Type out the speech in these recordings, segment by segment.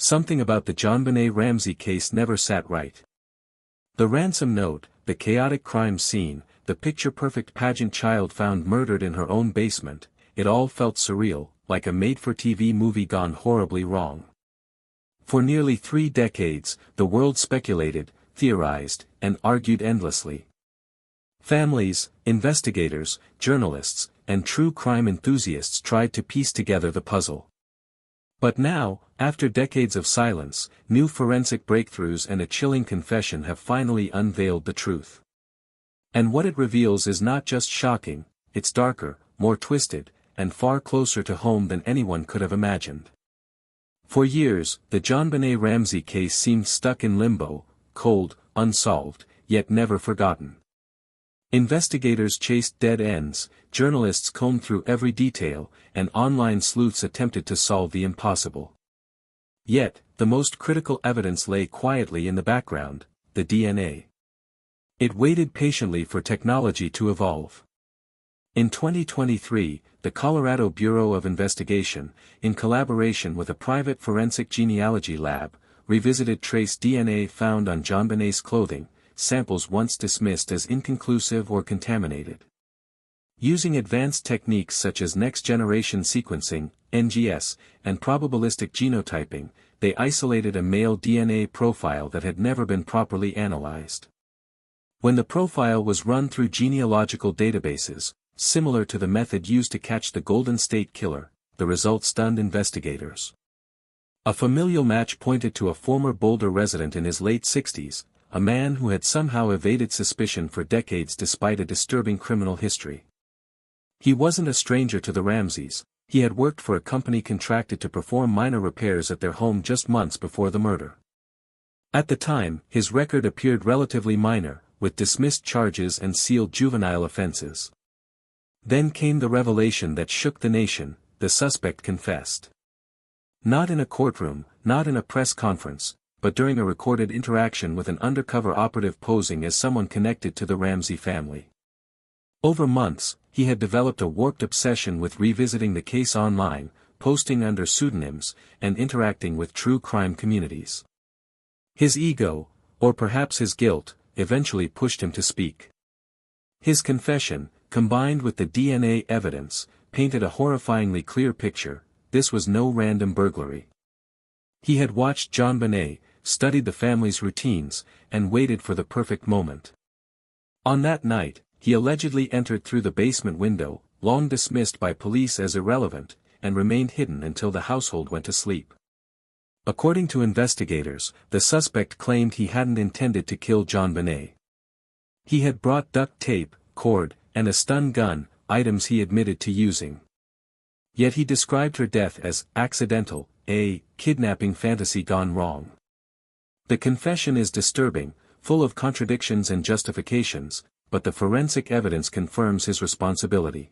Something about the JonBenet Ramsey case never sat right. The ransom note, the chaotic crime scene, the picture-perfect pageant child found murdered in her own basement, it all felt surreal, like a made-for-TV movie gone horribly wrong. For nearly 3 decades, the world speculated, theorized, and argued endlessly. Families, investigators, journalists, and true crime enthusiasts tried to piece together the puzzle. But now, after decades of silence, new forensic breakthroughs and a chilling confession have finally unveiled the truth. And what it reveals is not just shocking, it's darker, more twisted, and far closer to home than anyone could have imagined. For years, the JonBenet Ramsey case seemed stuck in limbo, cold, unsolved, yet never forgotten. Investigators chased dead ends, journalists combed through every detail, and online sleuths attempted to solve the impossible. Yet, the most critical evidence lay quietly in the background, the DNA. It waited patiently for technology to evolve. In 2023, the Colorado Bureau of Investigation, in collaboration with a private forensic genealogy lab, revisited trace DNA found on JonBenet's clothing, samples once dismissed as inconclusive or contaminated. Using advanced techniques such as next-generation sequencing, NGS, and probabilistic genotyping, they isolated a male DNA profile that had never been properly analyzed. When the profile was run through genealogical databases, similar to the method used to catch the Golden State Killer, the results stunned investigators. A familial match pointed to a former Boulder resident in his late 60s, a man who had somehow evaded suspicion for decades despite a disturbing criminal history. He wasn't a stranger to the Ramseys, he had worked for a company contracted to perform minor repairs at their home just months before the murder. At the time, his record appeared relatively minor, with dismissed charges and sealed juvenile offenses. Then came the revelation that shook the nation: the suspect confessed. Not in a courtroom, not in a press conference, but during a recorded interaction with an undercover operative posing as someone connected to the Ramsey family. Over months, he had developed a warped obsession with revisiting the case online, posting under pseudonyms, and interacting with true crime communities. His ego, or perhaps his guilt, eventually pushed him to speak. His confession, combined with the DNA evidence, painted a horrifyingly clear picture: this was no random burglary. He had watched JonBenet, studied the family's routines, and waited for the perfect moment. On that night, he allegedly entered through the basement window, long dismissed by police as irrelevant, and remained hidden until the household went to sleep. According to investigators, the suspect claimed he hadn't intended to kill JonBenet. He had brought duct tape, cord, and a stun gun, items he admitted to using. Yet he described her death as accidental, a kidnapping fantasy gone wrong. The confession is disturbing, full of contradictions and justifications, but the forensic evidence confirms his responsibility.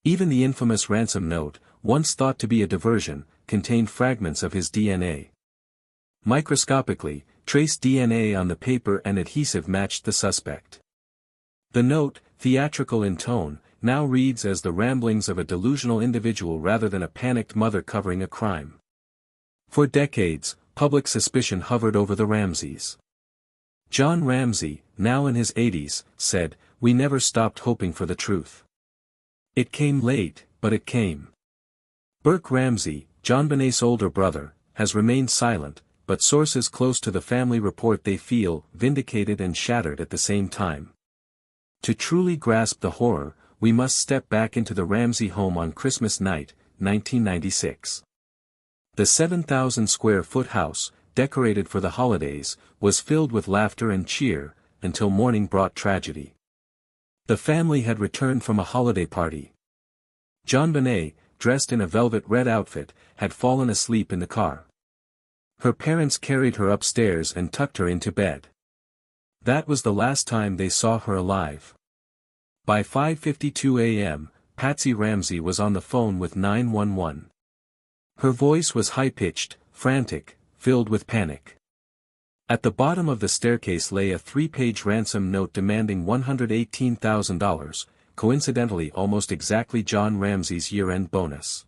Even the infamous ransom note, once thought to be a diversion, contained fragments of his DNA. Microscopically, trace DNA on the paper and adhesive matched the suspect. The note, theatrical in tone, now reads as the ramblings of a delusional individual rather than a panicked mother covering a crime. For decades, public suspicion hovered over the Ramseys. John Ramsey, now in his 80s, said, "We never stopped hoping for the truth. It came late, but it came." Burke Ramsey, JonBenet's older brother, has remained silent, but sources close to the family report they feel vindicated and shattered at the same time. To truly grasp the horror, we must step back into the Ramsey home on Christmas night, 1996. The 7,000-square-foot house, decorated for the holidays, was filled with laughter and cheer, until morning brought tragedy. The family had returned from a holiday party. JonBenet, dressed in a velvet red outfit, had fallen asleep in the car. Her parents carried her upstairs and tucked her into bed. That was the last time they saw her alive. By 5:52 a.m., Patsy Ramsey was on the phone with 911. Her voice was high-pitched, frantic, filled with panic. At the bottom of the staircase lay a 3-page ransom note demanding $118,000, coincidentally almost exactly John Ramsey's year-end bonus.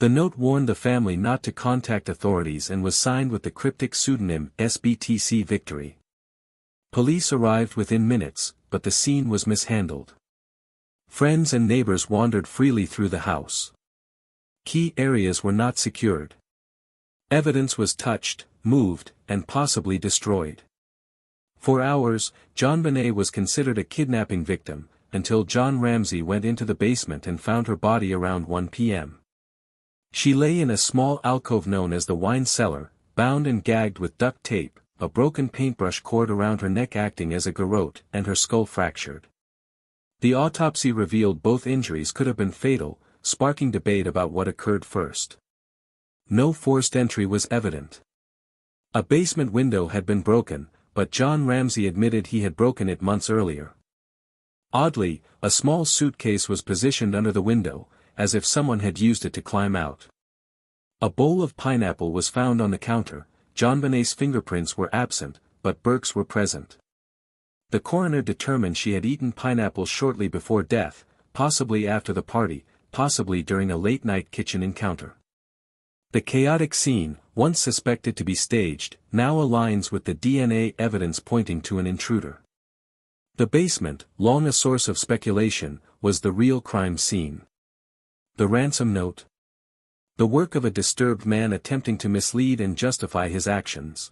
The note warned the family not to contact authorities and was signed with the cryptic pseudonym SBTC Victory. Police arrived within minutes, but the scene was mishandled. Friends and neighbors wandered freely through the house. Key areas were not secured. Evidence was touched, moved, and possibly destroyed. For hours, JonBenet was considered a kidnapping victim, until John Ramsey went into the basement and found her body around 1 p.m. She lay in a small alcove known as the wine cellar, bound and gagged with duct tape, a broken paintbrush cord around her neck acting as a garrote, and her skull fractured. The autopsy revealed both injuries could have been fatal, sparking debate about what occurred first. No forced entry was evident. A basement window had been broken, but John Ramsey admitted he had broken it months earlier. Oddly, a small suitcase was positioned under the window, as if someone had used it to climb out. A bowl of pineapple was found on the counter. JonBenet's fingerprints were absent, but Burke's were present. The coroner determined she had eaten pineapple shortly before death, possibly after the party, possibly during a late-night kitchen encounter. The chaotic scene, once suspected to be staged, now aligns with the DNA evidence pointing to an intruder. The basement, long a source of speculation, was the real crime scene. The ransom note? The work of a disturbed man attempting to mislead and justify his actions.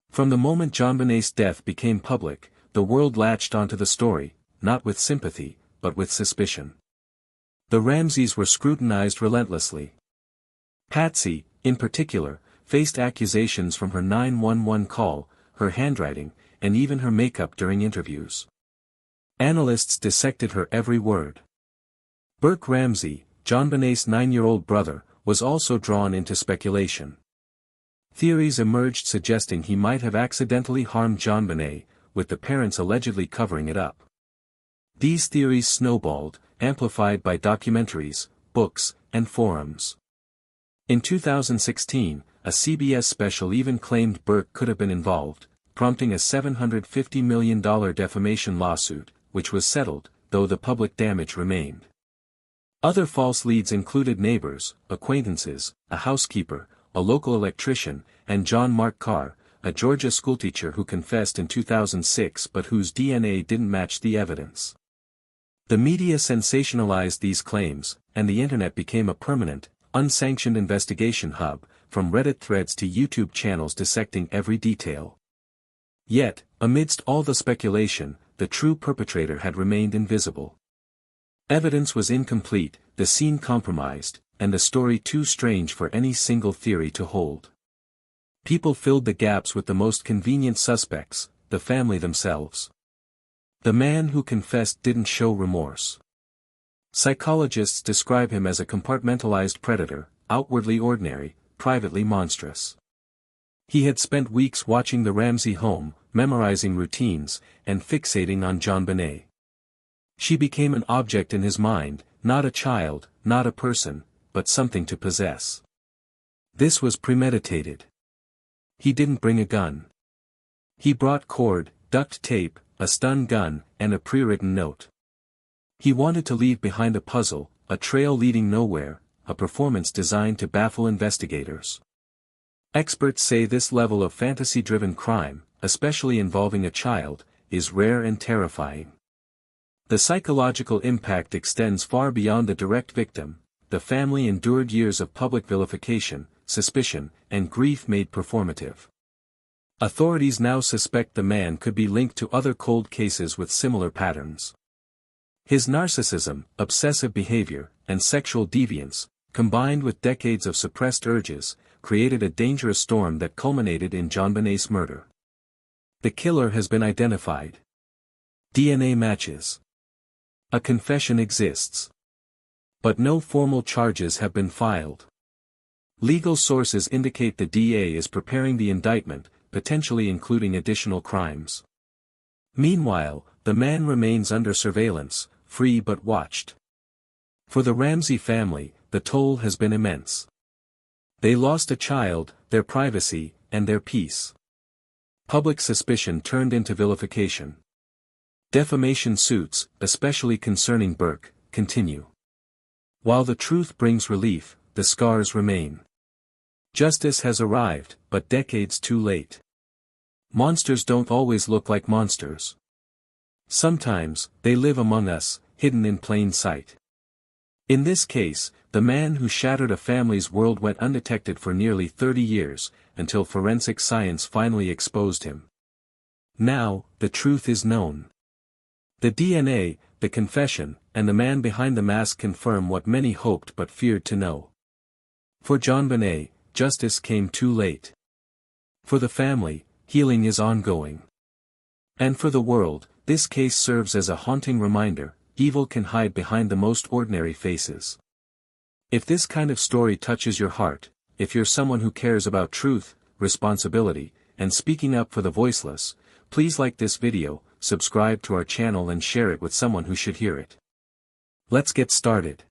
From the moment JonBenet's death became public, the world latched onto the story, not with sympathy, but with suspicion. The Ramseys were scrutinized relentlessly. Patsy, in particular, faced accusations from her 911 call, her handwriting, and even her makeup during interviews. Analysts dissected her every word. Burke Ramsey, JonBenet's 9-year-old brother, was also drawn into speculation. Theories emerged suggesting he might have accidentally harmed JonBenet, with the parents allegedly covering it up. These theories snowballed, amplified by documentaries, books, and forums. In 2016, a CBS special even claimed Burke could have been involved, prompting a $750 million defamation lawsuit, which was settled, though the public damage remained. Other false leads included neighbors, acquaintances, a housekeeper, a local electrician, and John Mark Carr, a Georgia schoolteacher who confessed in 2006 but whose DNA didn't match the evidence. The media sensationalized these claims, and the internet became a permanent, unsanctioned investigation hub, from Reddit threads to YouTube channels dissecting every detail. Yet, amidst all the speculation, the true perpetrator had remained invisible. Evidence was incomplete, the scene compromised, and the story too strange for any single theory to hold. People filled the gaps with the most convenient suspects, the family themselves. The man who confessed didn't show remorse. Psychologists describe him as a compartmentalized predator, outwardly ordinary, privately monstrous. He had spent weeks watching the Ramsey home, memorizing routines, and fixating on JonBenet. She became an object in his mind, not a child, not a person, but something to possess. This was premeditated. He didn't bring a gun. He brought cord, duct tape, a stun gun, and a pre-written note. He wanted to leave behind a puzzle, a trail leading nowhere, a performance designed to baffle investigators. Experts say this level of fantasy-driven crime, especially involving a child, is rare and terrifying. The psychological impact extends far beyond the direct victim. The family endured years of public vilification, suspicion, and grief made performative. Authorities now suspect the man could be linked to other cold cases with similar patterns. His narcissism, obsessive behavior, and sexual deviance, combined with decades of suppressed urges, created a dangerous storm that culminated in JonBenet's murder. The killer has been identified. DNA matches. A confession exists. But no formal charges have been filed. Legal sources indicate the DA is preparing the indictment, potentially including additional crimes. Meanwhile, the man remains under surveillance, free but watched. For the Ramsey family, the toll has been immense. They lost a child, their privacy, and their peace. Public suspicion turned into vilification. Defamation suits, especially concerning Burke, continue. While the truth brings relief, the scars remain. Justice has arrived, but decades too late. Monsters don't always look like monsters. Sometimes, they live among us, hidden in plain sight. In this case, the man who shattered a family's world went undetected for nearly 30 years, until forensic science finally exposed him. Now, the truth is known. The DNA, the confession, and the man behind the mask confirm what many hoped but feared to know. For JonBenet, justice came too late. For the family, healing is ongoing. And for the world, this case serves as a haunting reminder: evil can hide behind the most ordinary faces. If this kind of story touches your heart, if you're someone who cares about truth, responsibility, and speaking up for the voiceless, please like this video, subscribe to our channel and share it with someone who should hear it. Let's get started.